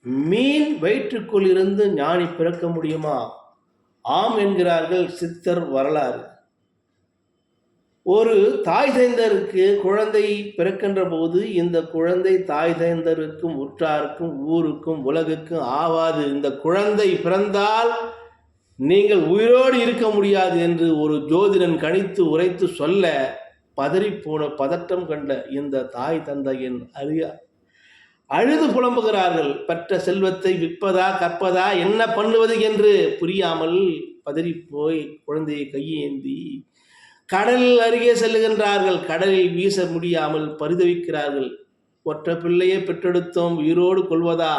மீன் வயிற்றுக்குள் இருந்து ஞானி பிறக்க முடியுமா? ஆம் என்கிறார்கள் சித்தர் வரலாறு. ஒரு தாய் தந்தையருக்கு குழந்தை பிறக்கின்ற போது இந்த குழந்தை தாய் தந்தையருக்கும் உற்றாருக்கும் ஊருக்கும் உலகுக்கும் ஆவாது, இந்த குழந்தை பிறந்தால் நீங்கள் உயிரோடு இருக்க முடியாது என்று ஒரு ஜோதிடன் கணித்து உரைத்து சொல்ல பதறிப்போன பதட்டம் கண்ட இந்த தாய் தந்தையின் அழுது புலம்புகிறார்கள். பெற்ற செல்வத்தை விற்பதா கற்பதா என்ன பண்ணுவது என்று புரியாமல் பதறிப்போய் குழந்தையை கையேந்தி கடல் அருகே செல்லுகின்றார்கள். கடலில் வீச முடியாமல் பரிதவிக்கிறார்கள். ஒற்ற பிள்ளையை பெற்றெடுத்தோம், உயிரோடு கொள்வதா?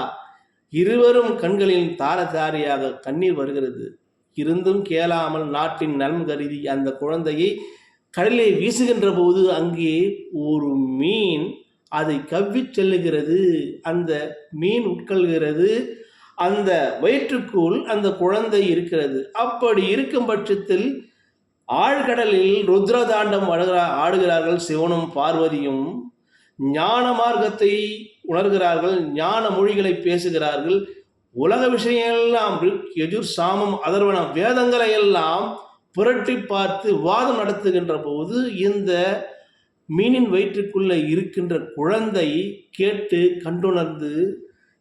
இருவரும் கண்களில் தார தாரையாக கண்ணீர் வருகிறது. இருந்தும் கேளாமல் நாட்டின் நலன் கருதி அந்த குழந்தையை கடலிலே வீசுகின்ற போது அங்கே ஒரு மீன் அதை கவ்வி செல்லுகிறது. அந்த மீன் உட்கொள்கிறது. அந்த வயிற்றுக்குள் அந்த குழந்தை இருக்கிறது. அப்படி இருக்கும் பட்சத்தில் ஆழ்கடலில் ருத்ரதாண்டம் ஆடுகிறார்கள் சிவனும் பார்வதியும். ஞான மார்க்கத்தை உணர்கிறார்கள், ஞான மொழிகளை பேசுகிறார்கள். உலக விஷயங்கள்லாம் யஜுர் சாமம் அதர்வன வேதங்களை எல்லாம் புரட்டி பார்த்து வாதம் நடத்துகின்ற போது இந்த மீனின் வயிற்றுக்குள்ள இருக்கின்ற குழந்தை கேட்டு கண்டுணர்ந்து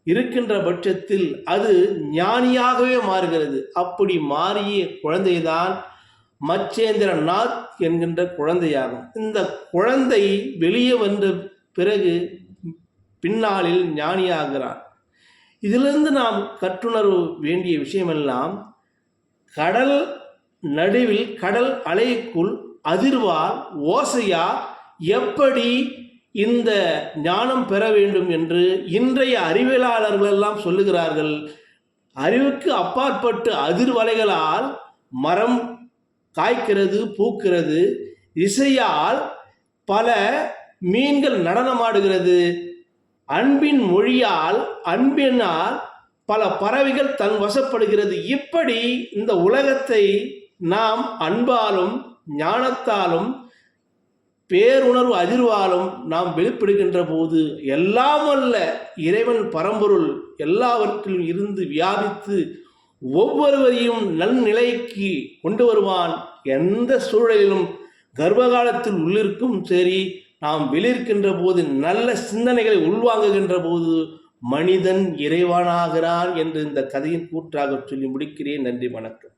இருக்கின்ற பட்சத்தில் அது ஞானியாகவே மாறுகிறது. அப்படி மாறிய குழந்தைதான் மச்சேந்திரநாத் என்கின்ற குழந்தையாகும். இந்த குழந்தை வெளியே வந்த பிறகு பின்னாளில் ஞானியாகிறான். இதிலிருந்து நாம் கற்றுணர வேண்டிய விஷயமெல்லாம், கடல் நடுவில் கடல் அலைக்குள் அதிர்வா ஓசையா எப்படி இந்த ஞானம் பெற வேண்டும் என்று இன்றைய அறிவியலாளர்கள் எல்லாம் சொல்லுகிறார்கள். அறிவுக்கு அப்பாற்பட்டு அதிர்வலைகளால் மரம் காய்க்கிறது, பூக்கிறது. இசையால் பல மீன்கள் நடனமாடுகிறது. அன்பின் மொழியால் அன்பினால் பல பறவைகள் தன் வசப்படுகிறது. இப்படி இந்த உலகத்தை நாம் அன்பாலும் ஞானத்தாலும் பேருணர்வு அதிர்வாலும் நாம் வெளிப்படுகின்ற போது எல்லாம் அல்ல இறைவன் பரம்பொருள் எல்லாவற்றிலும் இருந்து வியாபித்து ஒவ்வொருவரையும் நல்நிலைக்கு கொண்டு வருவான். எந்த சூழலிலும் கர்ப்பகாலத்தில் உள்ளிருக்கும் சரி, நாம் வெளியிருக்கின்ற போது நல்ல சிந்தனைகளை உள்வாங்குகின்ற போது மனிதன் இறைவனாகிறான் என்று இந்த கதையின் கூற்றாக சொல்லி முடிக்கிறேன். நன்றி, வணக்கம்.